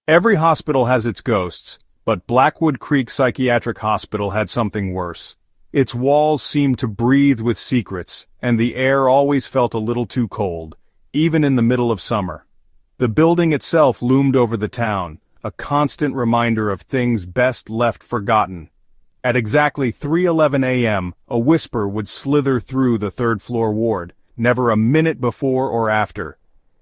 Every hospital has its ghosts, but Blackwood Creek Psychiatric Hospital had something worse. Its walls seemed to breathe with secrets, and the air always felt a little too cold, even in the middle of summer. The building itself loomed over the town, a constant reminder of things best left forgotten. At exactly 3:11 a.m., a whisper would slither through the third-floor ward, never a minute before or after.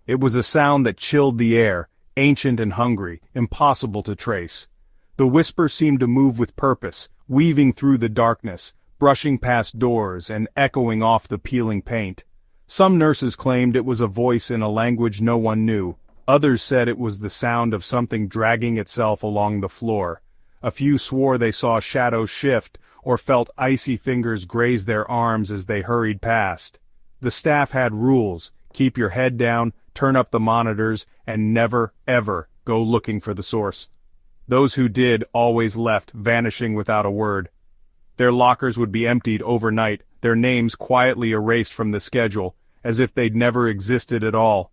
It was a sound that chilled the air, ancient and hungry, impossible to trace. The whisper seemed to move with purpose, weaving through the darkness, brushing past doors and echoing off the peeling paint. Some nurses claimed it was a voice in a language no one knew. Others said it was the sound of something dragging itself along the floor. A few swore they saw shadows shift, or felt icy fingers graze their arms as they hurried past. The staff had rules: keep your head down, turn up the monitors, and never, ever, go looking for the source. Those who did always left, vanishing without a word. Their lockers would be emptied overnight, their names quietly erased from the schedule, as if they'd never existed at all.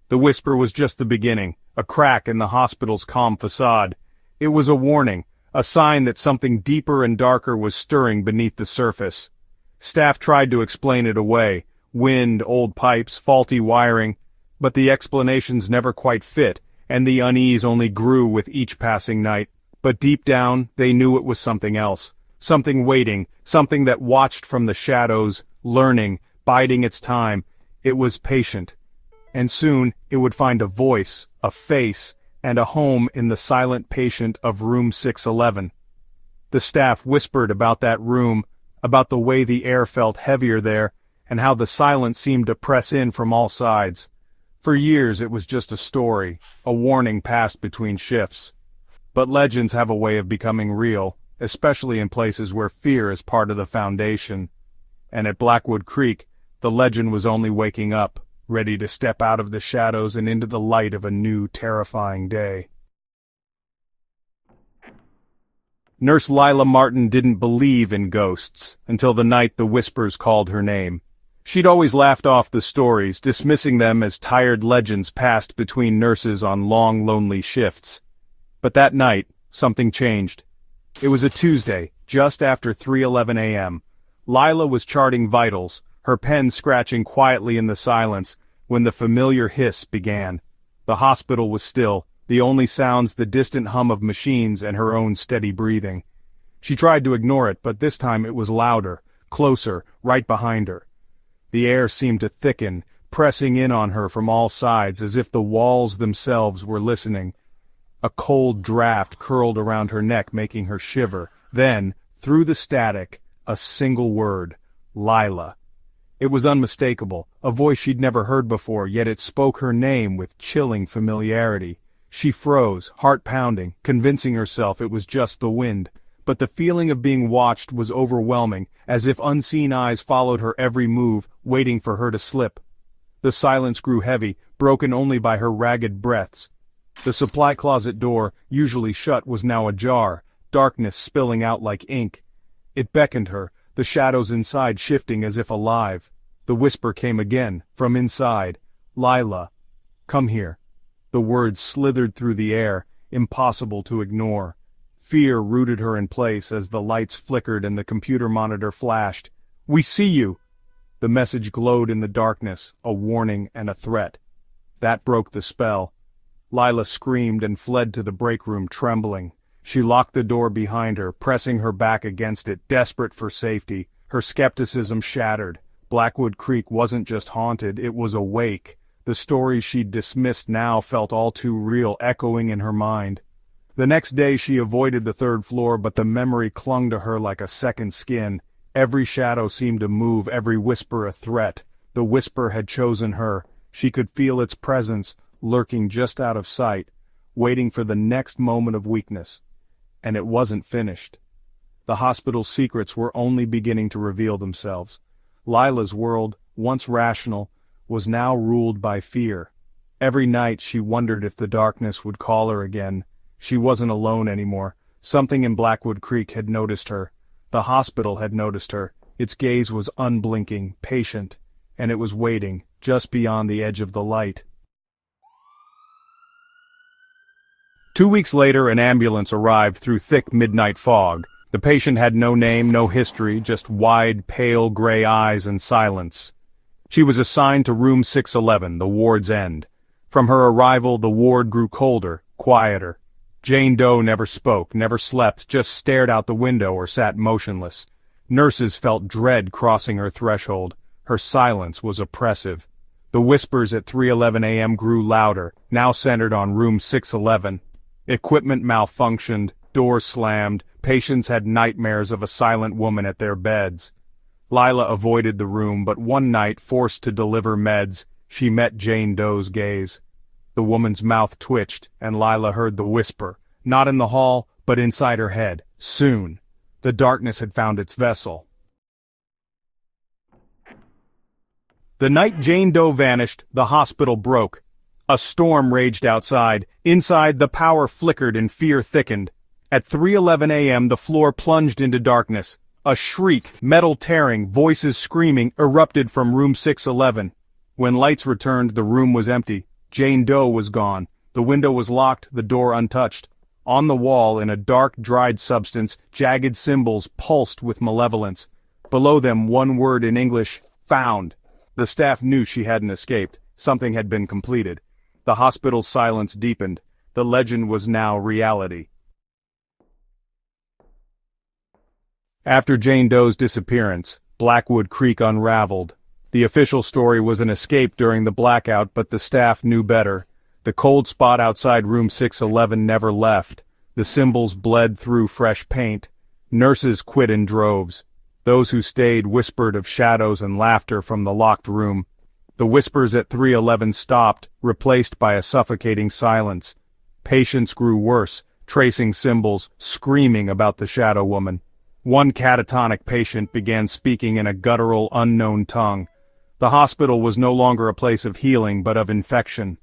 The whisper was just the beginning, a crack in the hospital's calm facade. It was a warning, a sign that something deeper and darker was stirring beneath the surface. Staff tried to explain it away: wind, old pipes, faulty wiring, but the explanations never quite fit, and the unease only grew with each passing night. But deep down, they knew it was something else, something waiting, something that watched from the shadows, learning, biding its time. It was patient, and soon it would find a voice, a face, and a home in the silent patient of room 611. The staff whispered about that room, about the way the air felt heavier there, and how the silence seemed to press in from all sides. For years it was just a story, a warning passed between shifts. But legends have a way of becoming real, especially in places where fear is part of the foundation. And at Blackwood Creek, the legend was only waking up, ready to step out of the shadows and into the light of a new, terrifying day. Nurse Lila Martin didn't believe in ghosts until the night the whispers called her name. She'd always laughed off the stories, dismissing them as tired legends passed between nurses on long, lonely shifts. But that night, something changed. It was a Tuesday, just after 3:11 a.m. Lila was charting vitals, her pen scratching quietly in the silence, when the familiar hiss began. The hospital was still, the only sounds the distant hum of machines and her own steady breathing. She tried to ignore it, but this time it was louder, closer, right behind her. The air seemed to thicken, pressing in on her from all sides as if the walls themselves were listening. A cold draft curled around her neck, making her shiver. Then, through the static, a single word: Lila. It was unmistakable, a voice she'd never heard before, yet it spoke her name with chilling familiarity. She froze, heart pounding, convincing herself it was just the wind. But the feeling of being watched was overwhelming, as if unseen eyes followed her every move, waiting for her to slip. The silence grew heavy, broken only by her ragged breaths. The supply closet door, usually shut, was now ajar, darkness spilling out like ink. It beckoned her, the shadows inside shifting as if alive. The whisper came again, from inside: Lila, come here. The words slithered through the air, impossible to ignore. Fear rooted her in place as the lights flickered and the computer monitor flashed. We see you! The message glowed in the darkness, a warning and a threat. That broke the spell. Lila screamed and fled to the break room, trembling. She locked the door behind her, pressing her back against it, desperate for safety. Her skepticism shattered. Blackwood Creek wasn't just haunted, it was awake. The stories she'd dismissed now felt all too real, echoing in her mind. The next day she avoided the third floor, but the memory clung to her like a second skin. Every shadow seemed to move, every whisper a threat. The whisper had chosen her. She could feel its presence, lurking just out of sight, waiting for the next moment of weakness. And it wasn't finished. The hospital's secrets were only beginning to reveal themselves. Lila's world, once rational, was now ruled by fear. Every night she wondered if the darkness would call her again. She wasn't alone anymore. Something in Blackwood Creek had noticed her. The hospital had noticed her. Its gaze was unblinking, patient, and it was waiting, just beyond the edge of the light. 2 weeks later, an ambulance arrived through thick midnight fog. The patient had no name, no history, just wide, pale gray eyes and silence. She was assigned to room 611, the ward's end. From her arrival, the ward grew colder, quieter. Jane Doe never spoke, never slept, just stared out the window or sat motionless. Nurses felt dread crossing her threshold. Her silence was oppressive. The whispers at 3:11 a.m. grew louder, now centered on room 611. Equipment malfunctioned, doors slammed, patients had nightmares of a silent woman at their beds. Lila avoided the room, but one night, forced to deliver meds, she met Jane Doe's gaze. The woman's mouth twitched, and Lila heard the whisper, not in the hall, but inside her head. Soon. The darkness had found its vessel. The night Jane Doe vanished, the hospital broke. A storm raged outside. Inside, the power flickered and fear thickened. At 3:11 a.m., the floor plunged into darkness. A shriek, metal tearing, voices screaming, erupted from room 611. When lights returned, the room was empty. Jane Doe was gone. The window was locked, the door untouched. On the wall, in a dark, dried substance, jagged symbols pulsed with malevolence. Below them, one word in English, found. The staff knew she hadn't escaped. Something had been completed. The hospital's silence deepened. The legend was now reality. After Jane Doe's disappearance, Blackwood Creek unraveled. The official story was an escape during the blackout, but the staff knew better. The cold spot outside room 611 never left. The symbols bled through fresh paint. Nurses quit in droves. Those who stayed whispered of shadows and laughter from the locked room. The whispers at 311 stopped, replaced by a suffocating silence. Patients grew worse, tracing symbols, screaming about the shadow woman. One catatonic patient began speaking in a guttural, unknown tongue. The hospital was no longer a place of healing, but of infection.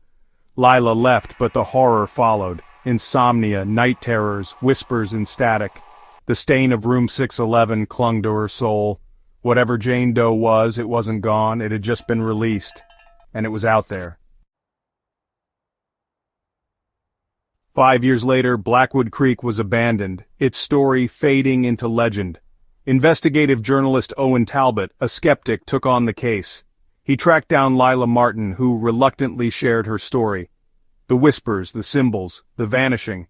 Lila left, but the horror followed. Insomnia, night terrors, whispers and static. The stain of room 611 clung to her soul. Whatever Jane Doe was, it wasn't gone, it had just been released. And it was out there. 5 years later, Blackwood Creek was abandoned, its story fading into legend. Investigative journalist Owen Talbot, a skeptic, took on the case. He tracked down Lila Martin, who reluctantly shared her story. The whispers, the symbols, the vanishing.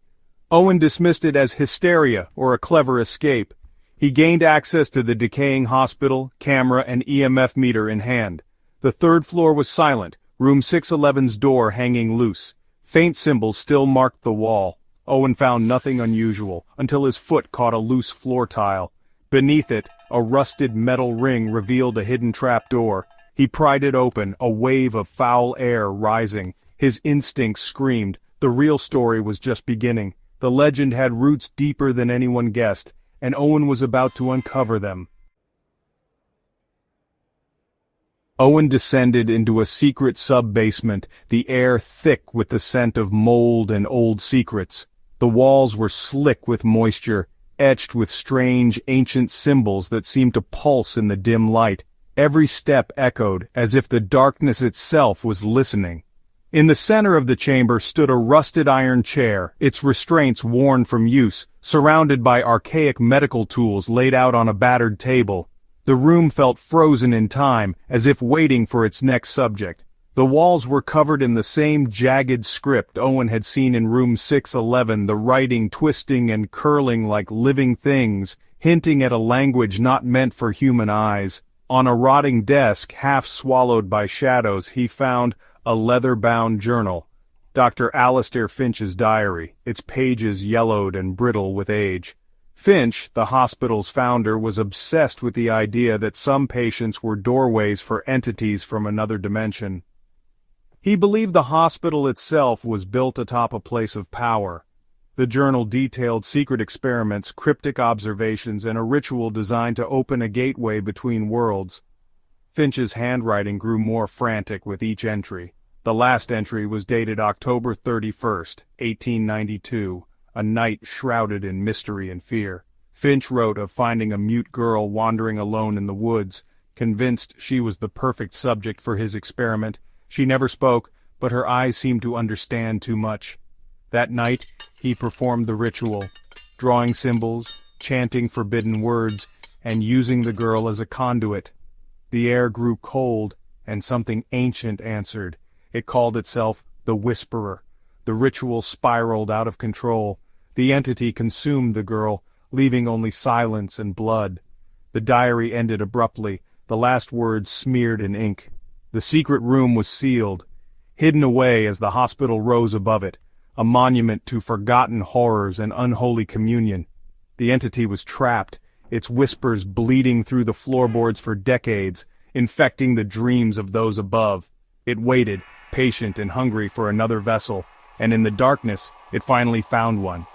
Owen dismissed it as hysteria or a clever escape. He gained access to the decaying hospital, camera and EMF meter in hand. The third floor was silent, room 611's door hanging loose. Faint symbols still marked the wall. Owen found nothing unusual, until his foot caught a loose floor tile. Beneath it, a rusted metal ring revealed a hidden trapdoor. He pried it open, a wave of foul air rising. His instincts screamed. The real story was just beginning. The legend had roots deeper than anyone guessed, and Owen was about to uncover them. Owen descended into a secret sub-basement, the air thick with the scent of mold and old secrets. The walls were slick with moisture, etched with strange, ancient symbols that seemed to pulse in the dim light. Every step echoed, as if the darkness itself was listening. In the center of the chamber stood a rusted iron chair, its restraints worn from use, surrounded by archaic medical tools laid out on a battered table. The room felt frozen in time, as if waiting for its next subject. The walls were covered in the same jagged script Owen had seen in room 611, the writing twisting and curling like living things, hinting at a language not meant for human eyes. On a rotting desk, half swallowed by shadows, he found a leather-bound journal. Dr. Alistair Finch's diary, its pages yellowed and brittle with age. Finch, the hospital's founder, was obsessed with the idea that some patients were doorways for entities from another dimension. He believed the hospital itself was built atop a place of power. The journal detailed secret experiments, cryptic observations, and a ritual designed to open a gateway between worlds. Finch's handwriting grew more frantic with each entry. The last entry was dated October 31st, 1892, a night shrouded in mystery and fear. Finch wrote of finding a mute girl wandering alone in the woods, convinced she was the perfect subject for his experiment. She never spoke, but her eyes seemed to understand too much. That night, he performed the ritual, drawing symbols, chanting forbidden words, and using the girl as a conduit. The air grew cold, and something ancient answered. It called itself the Whisperer. The ritual spiraled out of control. The entity consumed the girl, leaving only silence and blood. The diary ended abruptly, the last words smeared in ink. The secret room was sealed, hidden away as the hospital rose above it, a monument to forgotten horrors and unholy communion. The entity was trapped, its whispers bleeding through the floorboards for decades, infecting the dreams of those above. It waited, patient and hungry for another vessel, and in the darkness, it finally found one.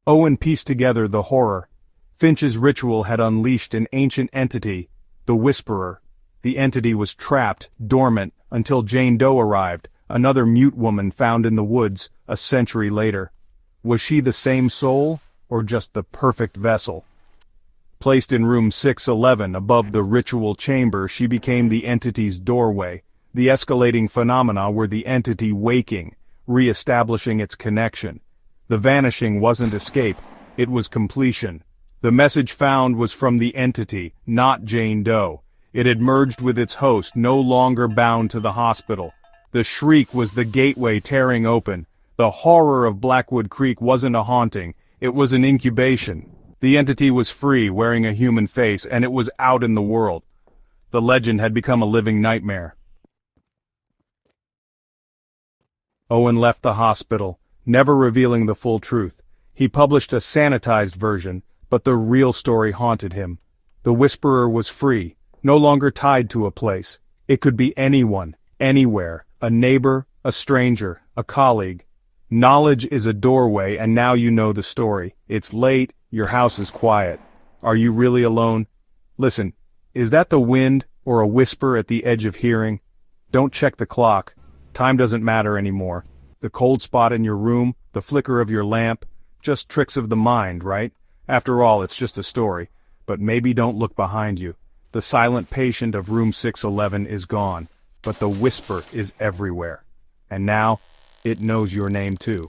Owen pieced together the horror. Finch's ritual had unleashed an ancient entity, the Whisperer. The entity was trapped, dormant, until Jane Doe arrived, another mute woman found in the woods, a century later. Was she the same soul, or just the perfect vessel? Placed in room 611 above the ritual chamber, she became the entity's doorway. The escalating phenomena were the entity waking, re-establishing its connection. The vanishing wasn't escape, it was completion. The message found was from the entity, not Jane Doe. It had merged with its host, no longer bound to the hospital. The shriek was the gateway tearing open. The horror of Blackwood Creek wasn't a haunting, it was an incubation. The entity was free, wearing a human face, and it was out in the world. The legend had become a living nightmare. Owen left the hospital, never revealing the full truth. He published a sanitized version, but the real story haunted him. The Whisperer was free, no longer tied to a place. It could be anyone, anywhere, a neighbor, a stranger, a colleague. Knowledge is a doorway, and now you know the story. It's late, your house is quiet. Are you really alone? Listen, is that the wind, or a whisper at the edge of hearing? Don't check the clock. Time doesn't matter anymore. The cold spot in your room, the flicker of your lamp, just tricks of the mind, right? After all, it's just a story. But maybe don't look behind you. The silent patient of room 611 is gone, but the whisper is everywhere. And now, it knows your name too.